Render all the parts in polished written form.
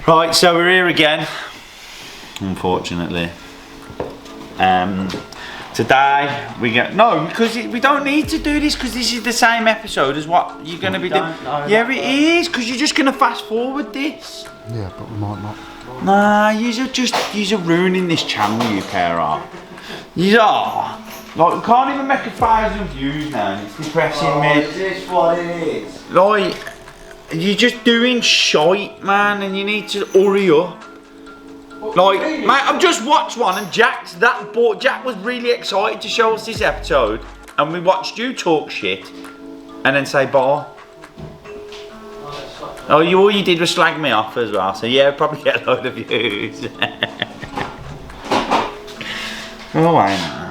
Right, so we're here again, unfortunately. Today we get because we don't need to do this because this is the same episode as what you're going to be doing. Yeah, it is because you're just going to fast forward this. Yeah, but we might not. Nah, you're ruining this channel, you pair are. You are. Like, we can't even make 1,000 views now, and it's depressing me. Is this what it is? Like, you're just doing shite, man, and you need to hurry up. Like, mate, I've just watched one, and Jack was really excited to show us this episode, and we watched you talk shit, and then say bye. Oh, all you did was slag me off as well, so yeah, probably get a load of views. Oh, I know.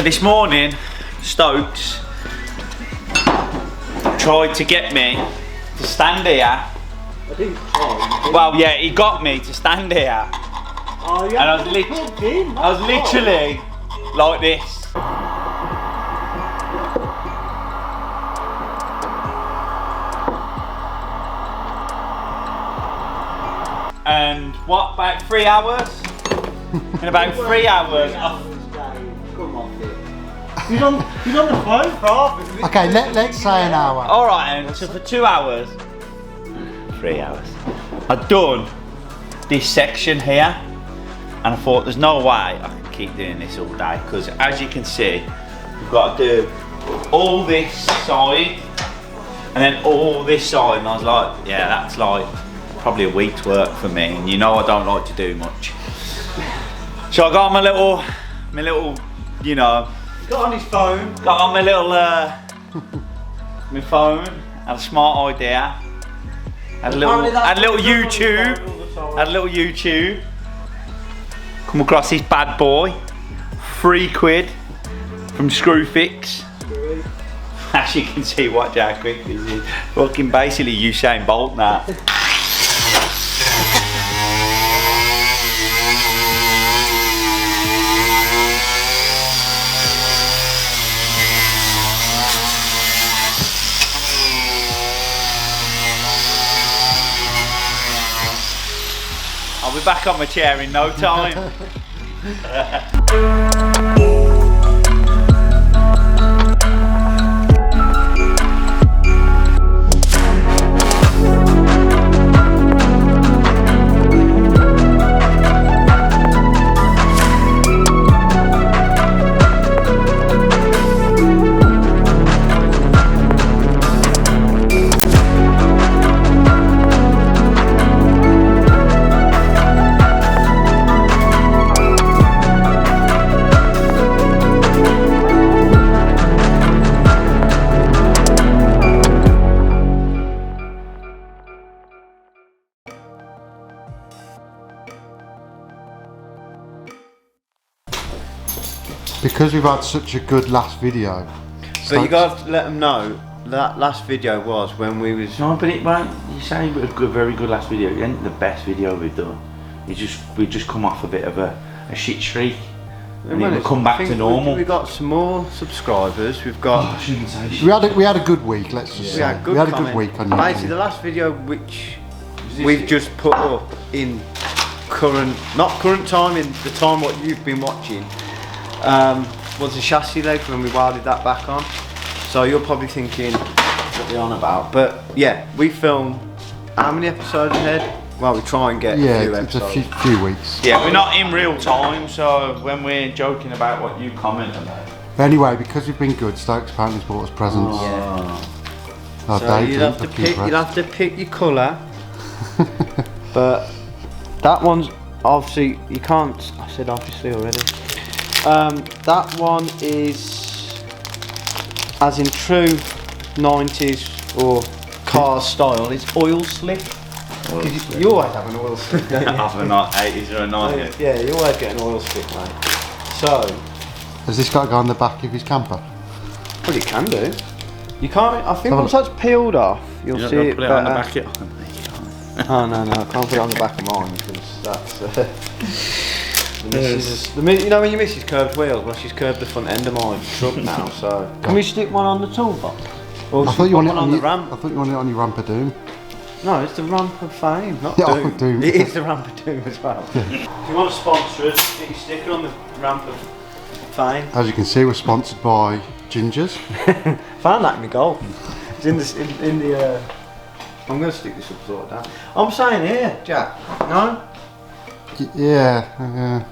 This morning, Stokes tried to get me to stand here. I didn't try. Well, yeah, he got me to stand here. Oh, yeah. And I was literally like this. And what, about 3 hours? In about 3 hours, Come on, He's on the phone for half. Okay, let's say an hour. Alright, so for 2 hours, 3 hours, I've done this section here, and I thought there's no way I can keep doing this all day, because as you can see, we've got to do all this side, and then all this side, and I was like, yeah, that's like probably a week's work for me, and you know I don't like to do much. So I got my little, you know, Got on his phone. got on my little, my phone, had a smart idea, had a little YouTube, come across this bad boy, £3 from Screwfix. As you can see, watch how quick this is. Fucking basically Usain Bolt now. I'll be back on my chair in no time. Because we've had such a good last video. But you got to let them know that last video was when we was. No, but you say a very good last video. It ain't the best video we've done. We've just come off a bit of a shit streak, and then we'll come back to normal. We got some more subscribers. We've got. Oh, I shouldn't say shit. We had a good week. Let's just say we had a good week on YouTube. Basically, the last video which we've just put up in not current time, in the time what you've been watching. Was the chassis leg when we welded that back on. So you're probably thinking what we're on about. But yeah, we film how many episodes ahead? Well, we try and get a few episodes. It's a few weeks. Yeah, we're not in real time, so when we're joking about what you comment about. But anyway, because we've been good, Stokes apparently bought us presents. Oh, so you'll have to pick your colour. But that one's obviously, you can't, I said obviously already. That one is, as in true 90s or car style, it's oil slick. You always have an oil stick, don't you? Half a night, 80s or a 90s. Yeah, you always get an oil stick, mate. So, Has this got to go on the back of his camper? well, you can do. You can't. I think once that's peeled off, you'll see it Put it better. on the back. Oh no, I can't put it on the back of mine because that's. You know when your missus curved wheels, well she's curved the front end of my truck now. So can we stick one on the toolbox? Or I thought you wanted it on the ramp. I thought you wanted it on your ramp of doom. No, it's the ramp of fame, not Yeah, doom. doom. It is the ramp of doom as well. If you want to sponsor us, get your sticker on the ramp of fame. As you can see, we're sponsored by Gingers. Found that in my goal. It's in the. I'm going to stick this up sort of down. I'm saying here, Jack. No. Yeah.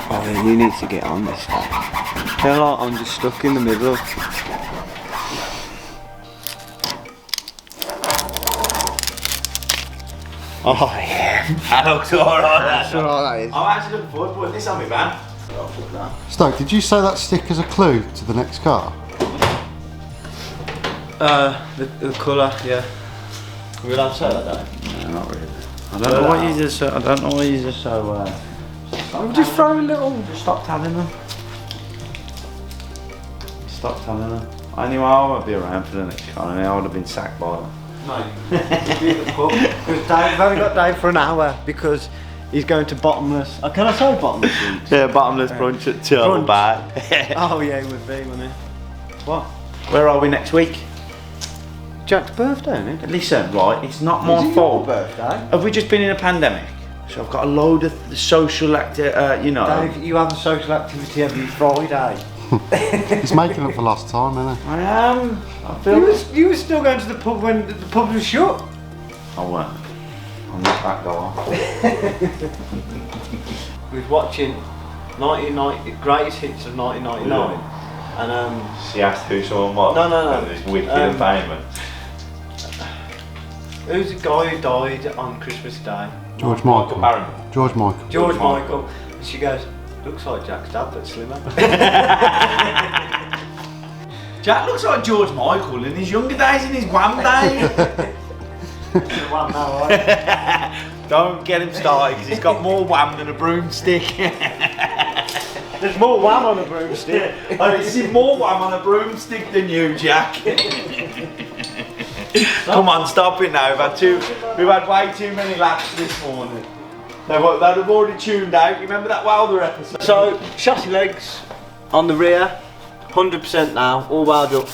Oh, you need to get on this stuff. I feel like I'm just stuck in the middle. Oh yeah. That looks alright. That's alright, that is. I'm actually looking forward to putting this on my van. I'll put that. Stoke, did you say that sticker's a clue to the next car? The colour, yeah. Are we allowed to say that though? No, not really. I don't know why you just so. I'm just throwing a little. Just stop telling them. Stop telling them. I knew I won't be around for the next car. I would have been sacked by them. No. Because I've only got Dave for an hour because he's going to bottomless. Can I say bottomless? Yeah, bottomless brunch at Turtle Bay. Oh yeah, it would be, wouldn't it? What? Where are we next week? Jack's birthday, isn't it? Listen, right, it's not my Is it fault. your birthday? Have we just been in a pandemic? So I've got a load of social Dave, you have a social activity every Friday. He's making up for lost time, isn't he? I am. I feel. You were still going to the pub when the pub was shut. I weren't. I'm not back door. We was watching 1990 greatest hits of 1999, and She asked who someone was. No. And this wicked and famous. Who's the guy who died on Christmas Day? George Michael. Barron. George Michael. George Michael. And she goes, looks like Jack's dad, but slimmer. Jack looks like George Michael in his younger days, in his wham days. Don't get him started because he's got more wham than a broomstick. There's more wham on a broomstick. I've seen more wham on a broomstick than you, Jack. Come on, stop it now. We've had way too many laps this morning. They'd have already tuned out. You remember that Wilder episode? So, chassis legs on the rear, 100% now, all wound up.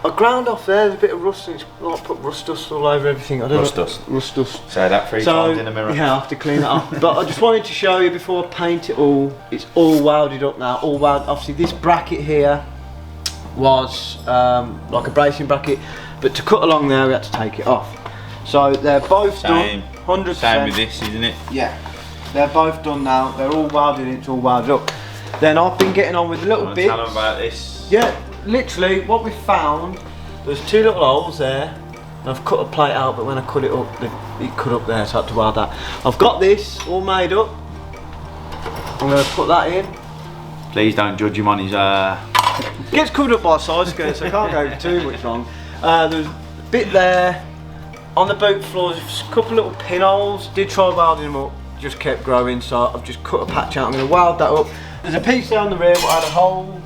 I ground off there, there's a bit of rust, and it's like put rust dust all over everything. I don't Rust know. dust? Rust dust. Say that 3 times in the mirror. Yeah, I have to clean it up. But I just wanted to show you before I paint it all, it's all welded up now, all welded. Obviously this bracket here was like a bracing bracket, but to cut along there we had to take it off. So they're both Same. done, 100%. Same with this, isn't it? Yeah, they're both done now, they're all welded, it's all welded up. Then I've been getting on with the little bits. Tell them about this. Yeah, literally what we found, there's 2 little holes there. And I've cut a plate out, but when I cut it up, it cut up there, so I had to weld that. I've got this all made up. I'm going to put that in. Please don't judge him on his. Gets covered up by side skirts, so I can't go too much wrong. There's a bit there. On the boot floor, there's a couple little pinholes. Did try welding them up, just kept growing, so I've just cut a patch out. I'm going to weld that up. There's a piece there on the rear where I had a hole.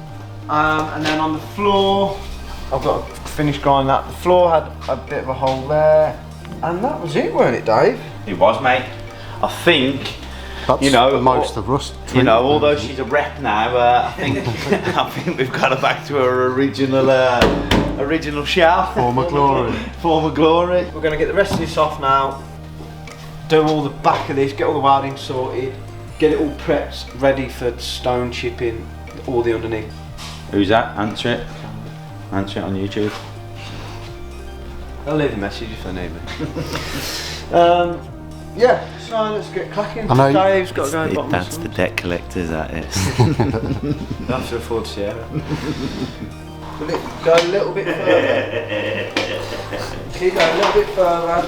And then on the floor, I've got to finish grinding that. The floor had a bit of a hole there. And that was it, weren't it, Dave? It was, mate. I think. That's most of rust. Although she's a rep now, I think I think we've got her back to her original shelf. Former glory. Former glory. We're going to get the rest of this off now. Do all the back of this, get all the welding sorted, get it all prepped, ready for stone chipping, all the underneath. Who's that? Answer it. Answer it on YouTube. I'll leave a message if they need me. Yeah, so let's get cracking. Dave's got to go bottom. That's the debt collectors, that is. That's to afford Sierra. Go a little bit further. Keep going a little bit further.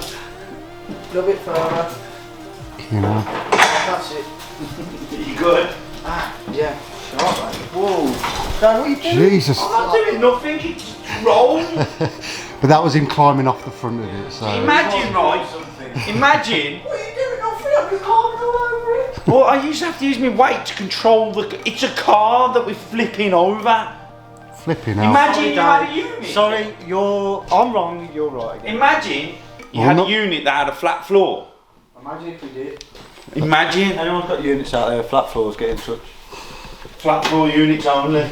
A little bit further. You know. That's it. You good? Yeah. Sharp, mate. Whoa. Dave, what are you doing? Jesus. I'm not doing nothing, it's rolled. But that was him climbing off the front of it, so. Imagine, right? Imagine. What are you doing? I feel like a car all over it. Well, I used to have to use my weight to control the. It's a car that we're flipping over. Flipping out. Imagine you had a unit. Sorry, I'm wrong, you're right again. Imagine you had a unit that had a flat floor. Imagine if we did. Imagine. Anyone's got units out there, flat floors, get in touch. Flat floor units only.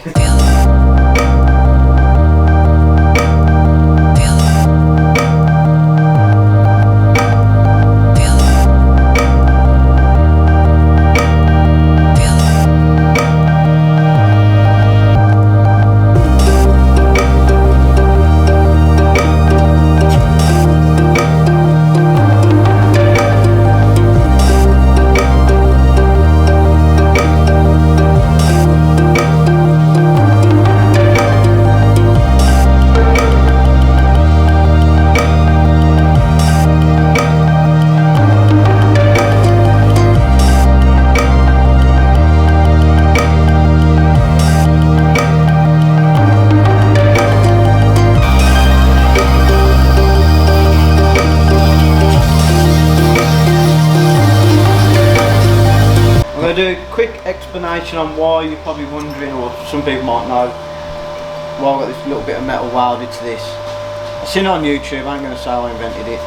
I'm going to do a quick explanation on why you're probably wondering, or some people might know, why I got this little bit of metal welded to this. I've seen it on YouTube, I ain't going to say I invented it,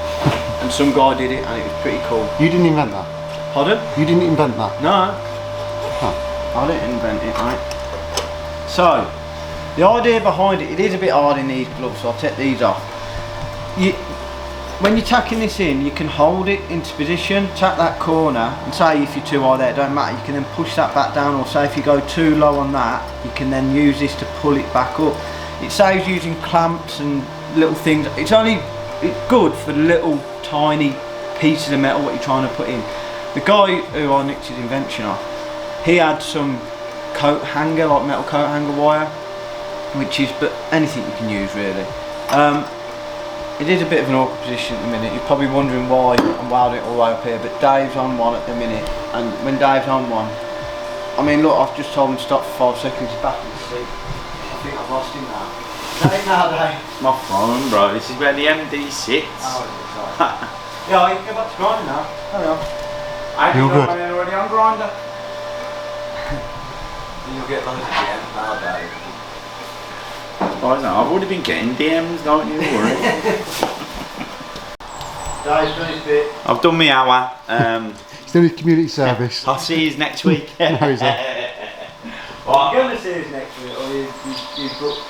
and some guy did it and it was pretty cool. You didn't invent that? Pardon? You didn't invent that? No. Huh. I didn't invent it, mate. So, the idea behind it, it is a bit hard in these gloves, so I'll take these off. When you're tacking this in, you can hold it into position, tap that corner, and say if you're too high there, it don't matter, you can then push that back down, or say if you go too low on that, you can then use this to pull it back up. It saves using clamps and little things. It's good for the little tiny pieces of metal what you're trying to put in. The guy who I nicked his invention off, he had some coat hanger, like metal coat hanger wire, which is, but anything you can use really. It is a bit of an awkward position at the minute. You're probably wondering why I'm welding it all the way up here, but Dave's on one at the minute, and when Dave's on one, I mean look, I've just told him to stop for 5 seconds, he's back in the seat. I think I've lost him now. Dave, now Dave. My phone, bro. This is where the MD sits. Oh, sorry. Yeah, you can go back to grinding now. Carry on. I You're good. I'm already on grinder. You'll get loads at the end now, Dave. Guys, no, I've already been getting DMs, don't you worry. Dave's done his bit. I've done my hour. He's doing his community service. I'll see you next week. No, he's not. Well, you're going to see us next week, or you booked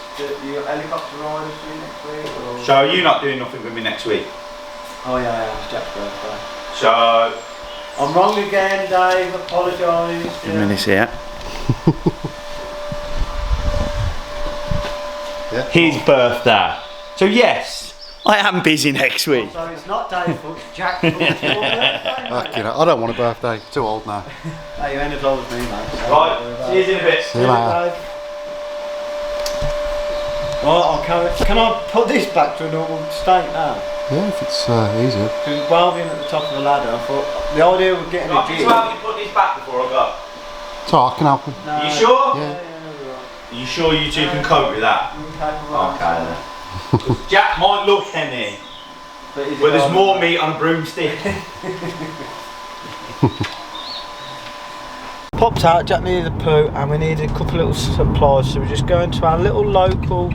your helicopter ride or something next week? Or? So you're not doing nothing with me next week? Oh yeah, it's Jack's birthday. So... I'm wrong again, Dave, apologise. Give me this here. Yeah. His birthday. So yes, I am busy next week. So it's not Dave's fault, it's Jack's fault. Fucking hell, I don't want a birthday. Too old now. Hey, you ain't as old as me, mate. So Right, see you in a bit. See you later. Right, can I put this back to a normal state now? Yeah, if it's easier. Because welding at the top of the ladder, I thought the idea of getting a jig. Have you put this back before I go? So I can help him. No, You sure? Yeah. Are you sure you two can cope with that? Okay then. Jack might look henny, But there's more meat on a broomstick. Popped out, Jack needed a poo, and we needed a couple little supplies, so we're just going to our little local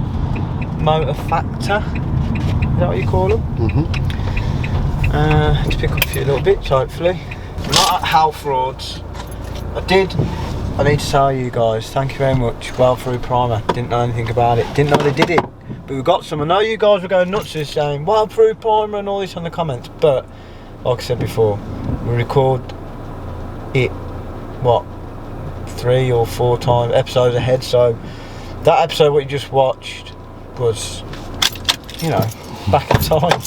motor factor. Is that what you call them? Mm-hmm. To pick up a few little bits, hopefully. I'm not at health roads. I need to tell you guys, thank you very much. Weld through primer, didn't know anything about it, didn't know they did it, but we got some. I know you guys were going nuts just saying weld through primer and all this on the comments, but like I said before, we record it, what, 3 or 4 times episodes ahead, so that episode what you just watched was, you know, back in time.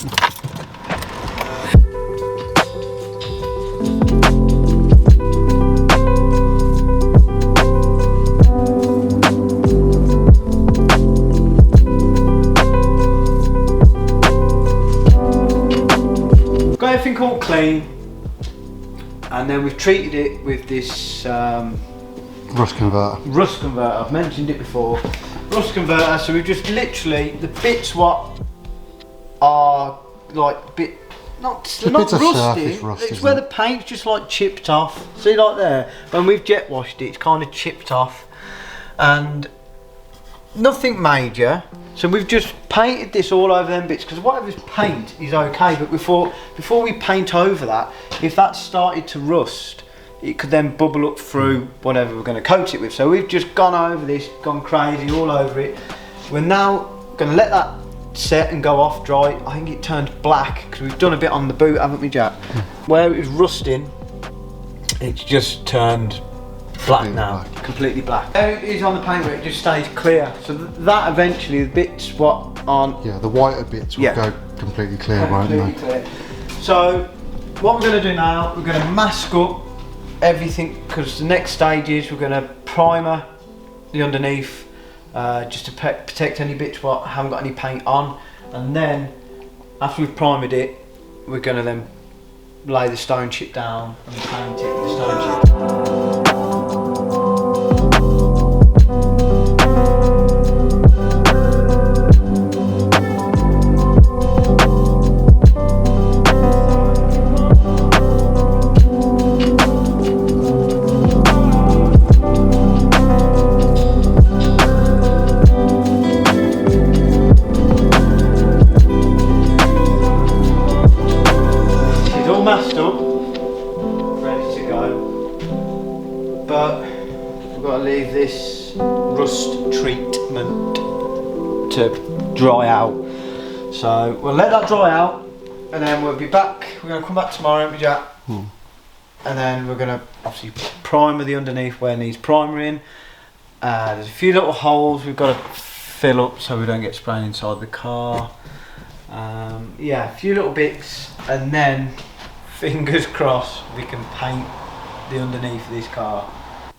Got everything all clean, and then we've treated it with this Rust converter. rust converter. I've mentioned it before. Rust converter. So we've just literally the bits what are like bit they're not bits of rusty. surface rust, It's isn't where it? the paint's just like chipped off. See, like there, when we've jet washed it, it's kind of chipped off, and nothing major. So we've just painted this all over them bits, because whatever's paint is okay, but before we paint over that, if that started to rust, it could then bubble up through whatever we're going to coat it with. So we've just gone over this, gone crazy all over it. We're now going to let that set and go off dry. I think it turned black because we've done a bit on the boot, haven't we, Jack? Where it was rusting, it's just turned black now, completely black. It is on the paint where it just stays clear. So that eventually, the bits what aren't, Yeah, the whiter bits will go completely clear, won't they? clear. So what we're going to do now, we're going to mask up everything, because the next stage is we're going to primer the underneath, just to protect any bits what haven't got any paint on, and then after we've primed it, we're going to then lay the stone chip down and paint it with the stone chip. Masked up, ready to go, but we've got to leave this rust treatment to dry out. So we'll let that dry out, and then we'll be back. We're going to come back tomorrow, won't we, Jack? And then we're going to obviously primer the underneath where it needs primering. There's a few little holes we've got to fill up so we don't get spraying inside the car. Yeah, a few little bits, and then fingers crossed we can paint the underneath of this car.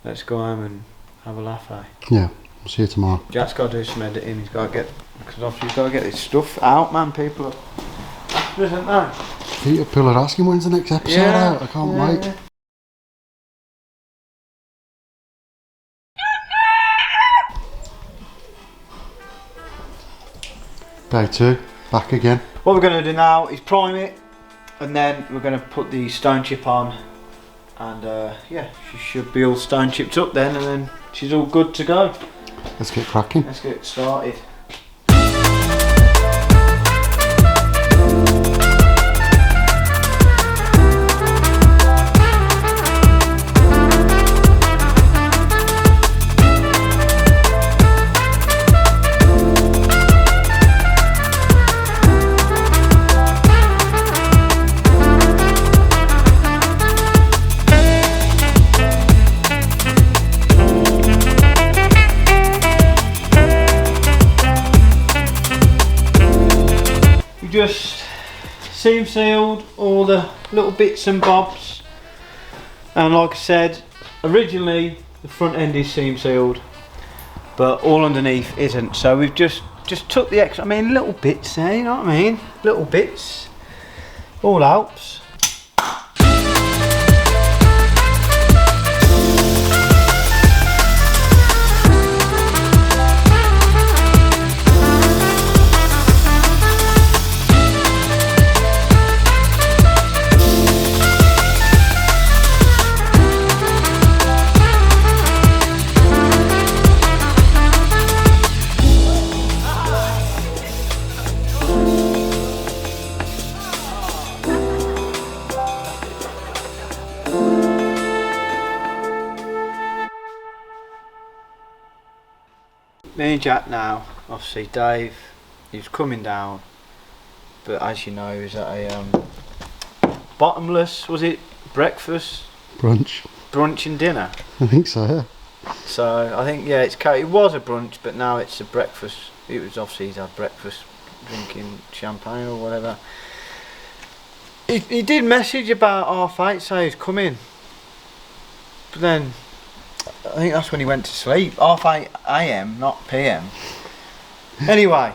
Let's go home and have a laugh, eh? Yeah, we'll see you tomorrow. Jack's got to do some editing. He's got to get, because obviously he's got to get this stuff out, man. People are after us, aren't they? People are asking when's the next episode out. I can't wait. Yeah. Day 2, back again. What we're going to do now is prime it, and then we're going to put the stone chip on, and yeah, she should be all stone chipped up then, and then she's all good to go. Let's get cracking. Let's get started. Just seam sealed all the little bits and bobs, and like I said, originally the front end is seam sealed, but all underneath isn't. So we've just took the extra, I mean, little bits there, you know what I mean? Little bits, all helps. Me and Jack now, obviously Dave, he's coming down, but as you know, he's at a bottomless, was it breakfast? Brunch and dinner. I think so, yeah. So I think, yeah, it was a brunch, but now it's a breakfast. It was obviously he's had breakfast, drinking champagne or whatever. He did message about half 8, say he's coming, but then I think that's when he went to sleep. 8:30 AM, not PM. Anyway,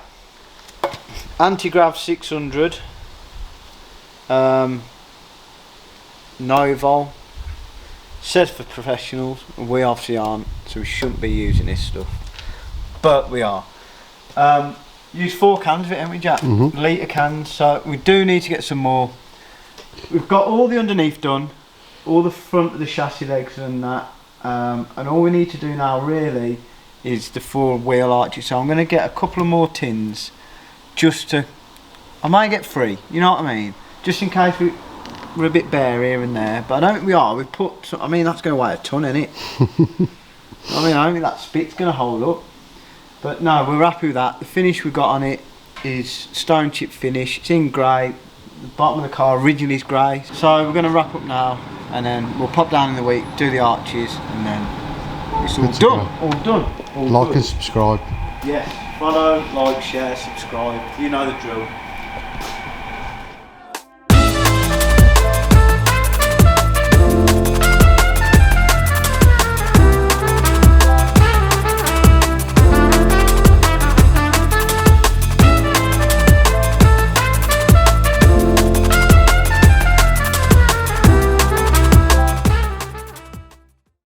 anti-grav 600, Novol, says for professionals. We obviously aren't, so we shouldn't be using this stuff, but we are. Use 4 cans of it, haven't we, Jack? Litre cans. So we do need to get some more. we've got all the underneath done, all the front of the chassis legs and that, and all we need to do now really is the 4 wheel arches. So I'm going to get a couple of more tins, just to, I might get 3, you know what I mean, just in case we're a bit bare here and there, but I don't think we are. We've put, I mean, that's going to weigh a ton, isn't it? I mean, I don't think that spit's going to hold up, but no, we're happy with that. The finish we got on it is stone chip finish. It's in grey. The bottom of the car originally is grey. So we're going to wrap up now, and then we'll pop down in the week, do the arches, and then it's all done. All done. All Like good. and subscribe. Yes, follow, like, share, subscribe. You know the drill.